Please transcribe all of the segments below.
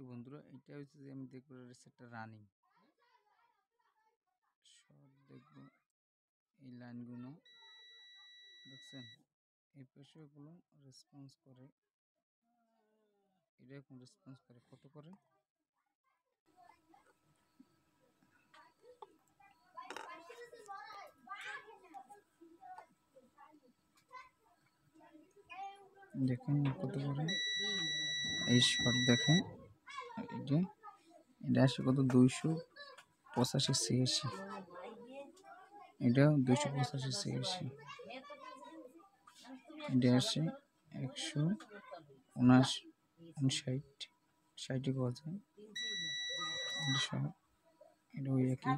বন্ধুরা এটা হচ্ছে যে আমি দেখবো সেটটা রানিং শর্ট দেখবো এই লাইনগুলো দেখছেন এই পেশগুলো রেসপন্স করে এরকম রেসপন্স করে কত করে দেখেন কত করে এই শর্ট দেখে এটা আসে কত 285 এটা 285 এটা আসে 159 পাওয়া যায় এটা ওই একই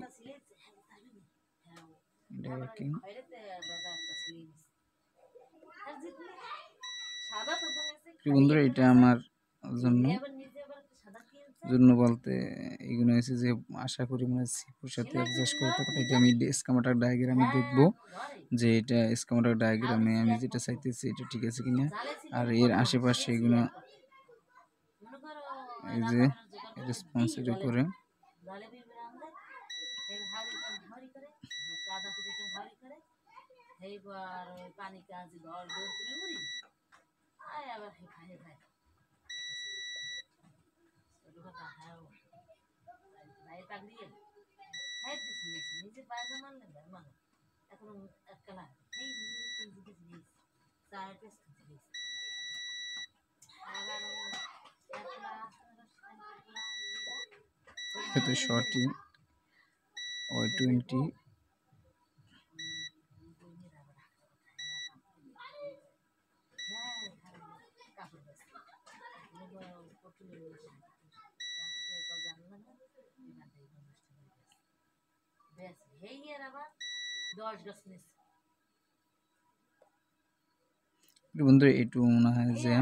বন্ধুরা এটা আমার জন্য বলতে এগুলো হয়েছে যে আশা করি মানে সিপুর সাথে অ্যাডজাস্ট করতে পারি। এটা আমি স্কিমেটিক ডায়াগ্রামে দেখব যে এটা স্কিমেটিক ডায়াগ্রামে আমি যেটা চাইতেছি এটা ঠিক আছে কিনা। আর এর আশেপাশে এগুলো এই যে রেসপন্স এটা করে তো শর্টি Y20 বন্ধুরা একটু মনে হয় যে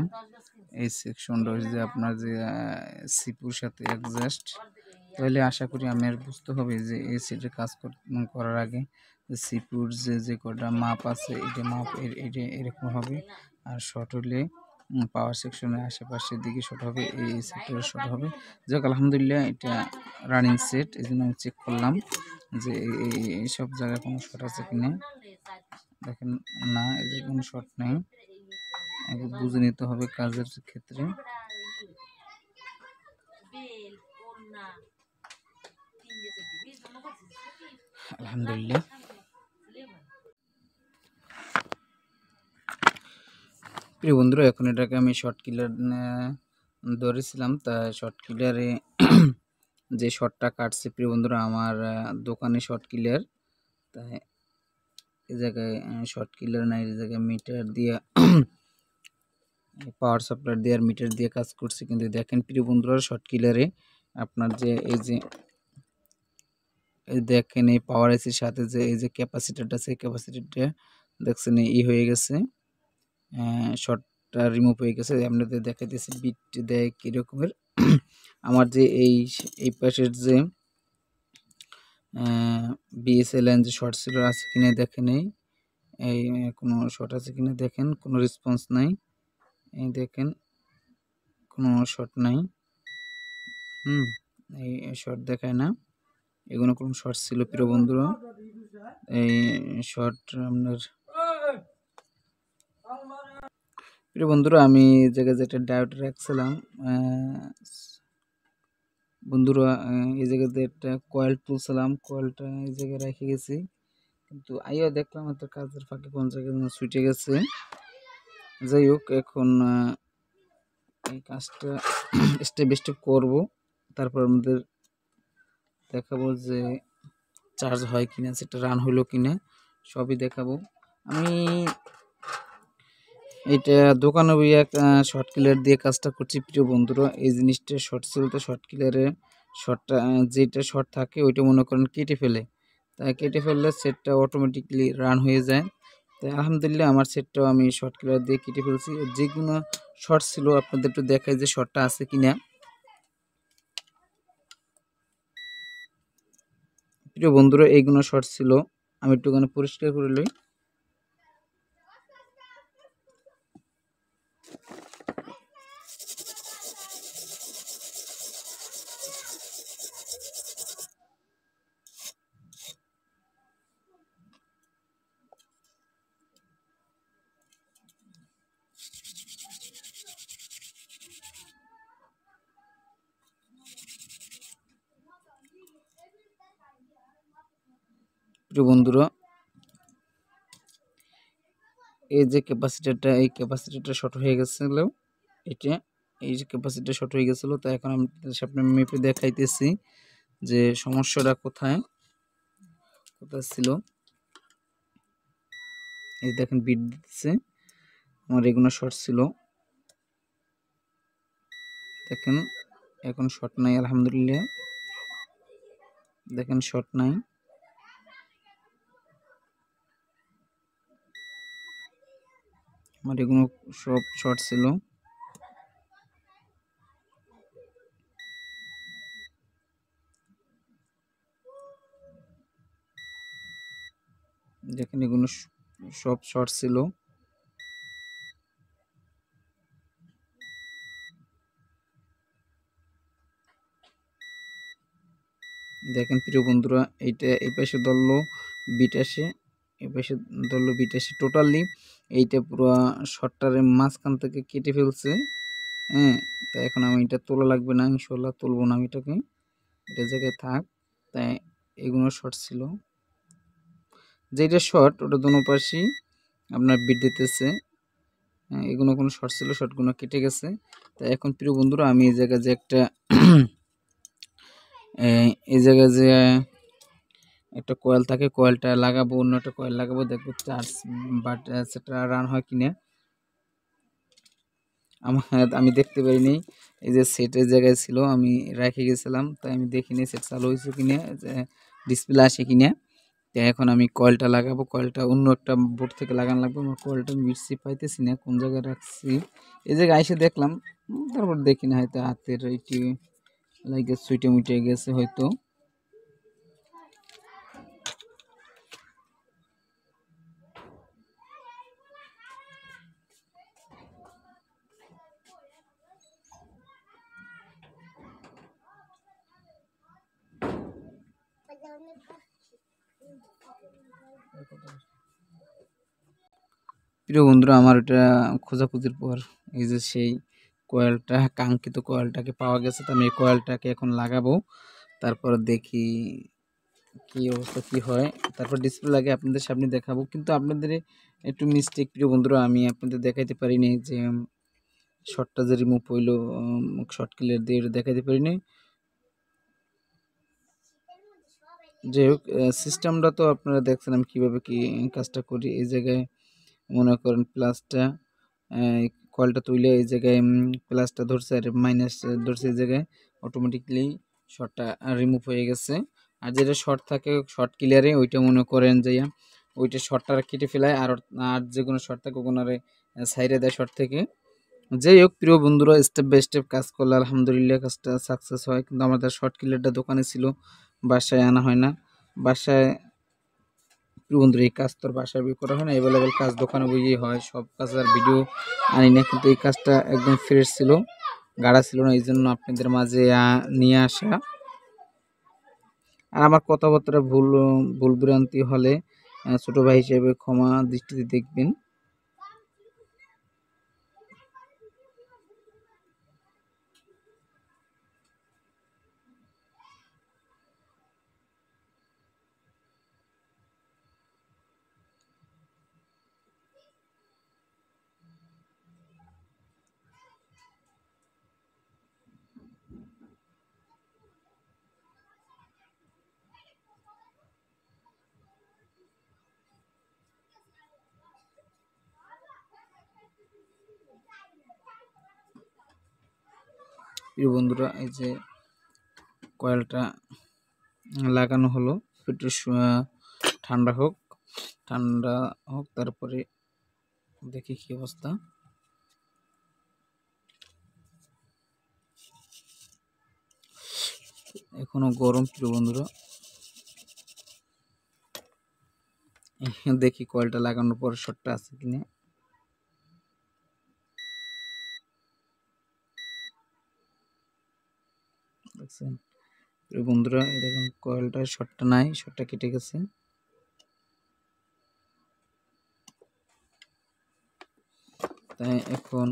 এই সেকশনটা যে আপনার যে সিপুর সাথে অ্যাডজাস্ট তাহলে আশা করি আমি আর বুঝতে হবে যে এই সেটের কাজ করার আগে সিপুর যে কটা মাপ আছে এটা মাপ এটা এরকম হবে। আর শর্ট হলে পাওয়ার সেকশনের আশেপাশের দিকে শর্ট হবে, এই সেক্টরে শর্ট হবে। যাক আলহামদুলিল্লাহ এটা রানিং সেট, এই জন্য আমি চেক করলাম যে এই সব জায়গায় কোনো শর্ট আছে কিনা। দেখেন না, এই যে কোনো শর্ট নেই, বুঝে নিতে হবে কাজের ক্ষেত্রে। আলহামদুলিল্লাহ প্রিয় বন্ধুরা, এখন এটাকে আমি শর্ট কিলার ধরেছিলাম, তা শর্ট কিলারে যে শর্টটা কাটছে প্রিয় বন্ধুরা আমার দোকানে শর্ট কিলার, তাই এই জায়গায় শর্ট কিলার নাই, এই জায়গায় মিটার দিয়ে পাওয়ার সাপ্লাই দেওয়ার মিটার দিয়ে কাজ করছে। কিন্তু দেখেন প্রিয় বন্ধুরা শর্ট কিলারে আপনার যে এই যে দেখেন এই পাওয়ার এসির সাথে যে এই যে ক্যাপাসিটারটা আছে, ক্যাপাসিটারটা দেখছেন হয়ে গেছে, শর্টটা রিমুভ হয়ে গেছে। আপনাদের দেখাইতেছি বিট দেয় কীরকমের। আমার যে এই পাশের যে বিএসএলএন যে শর্ট ছিল আছে কিনা দেখেন, এই কোনো শর্ট আছে কিনা দেখেন, কোনো রেসপন্স নাই, এই দেখেন কোনো শর্ট নাই, এই শর্ট দেখায় না, এগুলো কোনো শর্ট ছিল প্রিয় বন্ধুরা। এই শর্ট আপনার প্রিয় বন্ধুরা আমি জায়গায় যেটা ডায়োড রাখছিলাম বন্ধুরা, এই জায়গাতে একটা কয়েল তুলছিলাম, কয়েলটা এই জায়গায় রেখে গেছি, কিন্তু আইও দেখলাম একটা কাজের ফাঁকে কোন জায়গায় ছুটে গেছে। যাই হোক, এখন এই কাজটা স্টেপ বাই স্টেপ করবো, তারপর আমাদের দেখাবো যে চার্জ হয় কিনা, সেটা রান হলো কিনা সবই দেখাবো। আমি এটা দোকানে বই এক শর্ট কিলার দিয়ে কাজটা করছি প্রিয় বন্ধুরা। এই জিনিসটা শর্ট ছিল, তো শর্ট কিলারে শর্টটা যেটা শর্ট থাকে ওইটা মনে করেন কেটে ফেলে, তাই কেটে ফেললে সেটটা অটোমেটিকলি রান হয়ে যায়। তাই আলহামদুলিল্লাহ আমার সেটটাও আমি শর্ট কিলার দিয়ে কেটে ফেলছি। যেগুলো শর্ট ছিল আপনাদের একটু দেখাই যে শর্টটা আছে কিনা। প্রিয় বন্ধুরা এইগুলো শর্ট ছিল, আমি একটুখানি পরিষ্কার করে লই। প্রিয় বন্ধুরা এই যে ক্যাপাসিটারটা, এই ক্যাপাসিটারটা শর্ট হয়ে গেছিল, এটা এই যে ক্যাপাসিটার শর্ট হয়ে গেছিল। তো এখন আমি সামনে মেপে দেখাইতেছি যে সমস্যাটা কোথায় কোথায় ছিল। এই দেখেন বিট দিচ্ছে, আমার এগুলো শর্ট ছিল, দেখেন এখন শর্ট নাই আলহামদুলিল্লাহ, দেখেন শর্ট নাই। আমার এগুলো সব শর্ট ছিল। দেখেন এগুলো সব শর্ট ছিল। দেখেন প্রিয় বন্ধুরা, এইটা এই পাশে ধরলো বিট আসে, এই পাশে ধরলো বিট আসে, টোটালি এইটা পুরো শর্টটারের মাঝখান থেকে কেটে ফেলছে। হ্যাঁ, তো এখন আমি এটা তোলা লাগবে না, ইনশাল্লাহ তুলবো না আমি এটাকে, এটা জায়গায় থাক। তাই এগুলো শর্ট ছিল, যেটা শর্ট ওটা দোনো পাশেই আপনার বিট দিতেছে। এগুলো কোনো শর্ট ছিল, শর্টগুলো কেটে গেছে। তাই এখন প্রিয় বন্ধুরা আমি এই জায়গায় যে একটা এই জায়গায় যে একটা কয়েল থাকে, কয়েলটা লাগাবো, অন্য একটা কয়েল লাগাবো, দেখবো চার্জ বাট সেটা রান হয় কিনা। আমি দেখতে পারিনি, এই যে সেটের জায়গায় ছিল আমি রেখে গেছিলাম, তাই আমি দেখিনি সেট চালু হয়েছে কিনা, ডিসপ্লে আসে কিনা। তো এখন আমি কয়েলটা লাগাবো, কয়েলটা অন্য একটা বোর্ড থেকে লাগানো লাগবে। আমার কয়েলটা মিটছি পাইতেছি না কোন জায়গায় রাখছি, এই জায়গায় এসে দেখলাম, তারপর দেখি না হয়তো হাতের এইটি লাগে সুইটে মুইটে গেছে হয়তো। প্রিয় বন্ধুরা আমার এটা খোঁজাখুঁজির পর এই যে সেই কয়েলটা, কাঙ্ক্ষিত কয়েলটাকে পাওয়া গেছে। তো আমি এই কয়েলটাকে এখন লাগাবো, তারপর দেখি কি অবস্থা কি হয়, তারপর ডিসপ্লে লাগে আপনাদের সামনে দেখাবো। কিন্তু আপনাদের একটু মিস্টেক প্রিয় বন্ধুরা, আমি আপনাদের দেখাইতে পারিনি যে শর্টটা যে রিমুভ হইলো, শর্ট ক্লিয়ার দিয়ে দেখাইতে পারিনি। যাই হোক, সিস্টেমটা তো আপনারা দেখছেন আমি কীভাবে কি কাজটা করি। এই জায়গায় মনে করেন প্লাসটা, কয়েলটা তুলে এই জায়গায় প্লাসটা ধরছে আর মাইনাস ধরছে, এই জায়গায় অটোমেটিকলি শর্টটা রিমুভ হয়ে গেছে। আর যেটা শর্ট থাকে শর্ট ক্লিয়ারে ওইটা মনে করেন যে ওইটা শর্টটা কেটে ফেলায়, আর আর যে কোনো শর্ট থাকে ওগুলো সাইডে দেয় শর্ট থেকে। যাই হোক প্রিয় বন্ধুরা, স্টেপ বাই স্টেপ কাজ করলে আলহামদুলিল্লাহ কাজটা সাকসেস হয়। কিন্তু আমাদের শর্ট ক্লিয়ারটা দোকানে ছিল, বাসায় আনা হয় না। বাসায় প্রিয় বন্ধুরা এই কাজ তো আর বাসায় বই করা হয় না, অ্যাভেলেবেল কাজ দোকানে বইয়েই হয়। সব কাজ আর ভিডিও আনি না, কিন্তু এই কাজটা একদম ফ্রেশ ছিল, গাড়া ছিল না, এই জন্য আপনাদের মাঝে নিয়ে আসা। আর আমার কথাবার্তা ভুল ভ্রান্তি হলে ছোট ভাই হিসেবে ক্ষমা দৃষ্টিতে দেখবেন। প্রিয় বন্ধুরা এই যে কয়েলটা লাগানো হলো, একটু ঠান্ডা হোক, ঠান্ডা হোক, তারপরে দেখি কি অবস্থা। এখনো গরম প্রিয় বন্ধুরা। দেখি কয়েলটা লাগানোর পর শর্টটা আছে কিনা। দেখছেন বন্ধুরা, দেখুন কয়েলটার শর্টটা নাই, শর্টটা কেটে গেছে। তাই এখন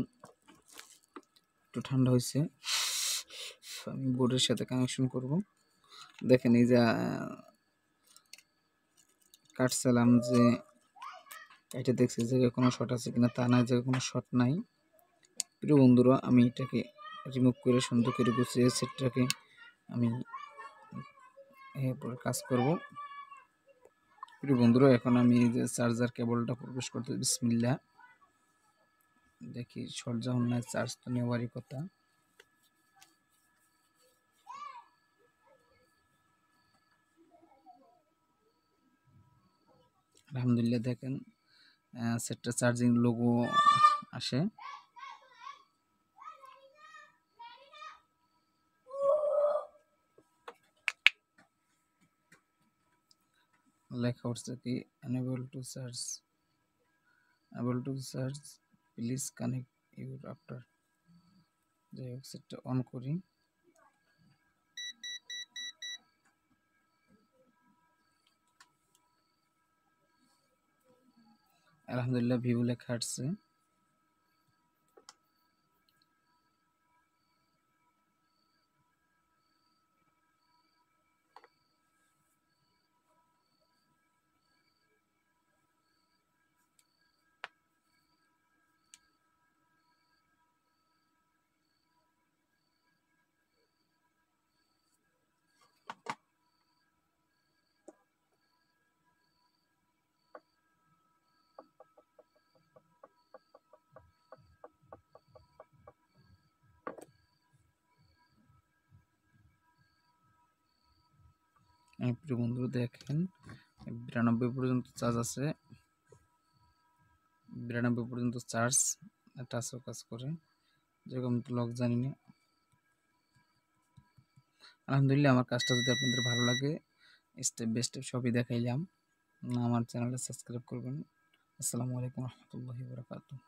একটু ঠান্ডা হয়েছে, আমি বোর্ডের সাথে কানেকশন করব। দেখেন এই যে কাটছিলাম যে এটা দেখছি যে কোনো শর্ট আছে কিনা, তা না, যে কোনো শর্ট নাই। প্রিয় বন্ধুরা, আমি এটাকে রিমুভ করে সুন্দর করে গুছিয়ে সেটটাকে আমি এরপর কাজ করব। প্রিয় বন্ধুরা, এখন আমি এই যে চার্জার কেবলটা প্রবেশ করতে, বিসমিল্লাহ। দেখি শর্ট যখন নাই, চার্জ তো নেওয়ারই কথা। আলহামদুলিল্লাহ, দেখেন সেটটা চার্জিং লোগো আসে। লেখা উঠছে কি enable to charge, please connect your after. যাই হোক, সেটটা অন করি। আলহামদুলিল্লাহ, ভিভো লেখা আসছে। প্রিয় বন্ধু, দেখেন 92 পর্যন্ত চার্জ আছে, 92 পর্যন্ত চার্জ, টাচও কাজ করে। যেরকম লক জানি না। আলহামদুলিল্লাহ, আমার কাজটা যদি আপনাদের ভালো লাগে, স্টেপ বাই স্টেপ সবই দেখাইলাম। আমার চ্যানেলটা সাবস্ক্রাইব করবেন। আসসালামু আলাইকুম রহমতুল্লাহি ওয়া বারাকাতুহু।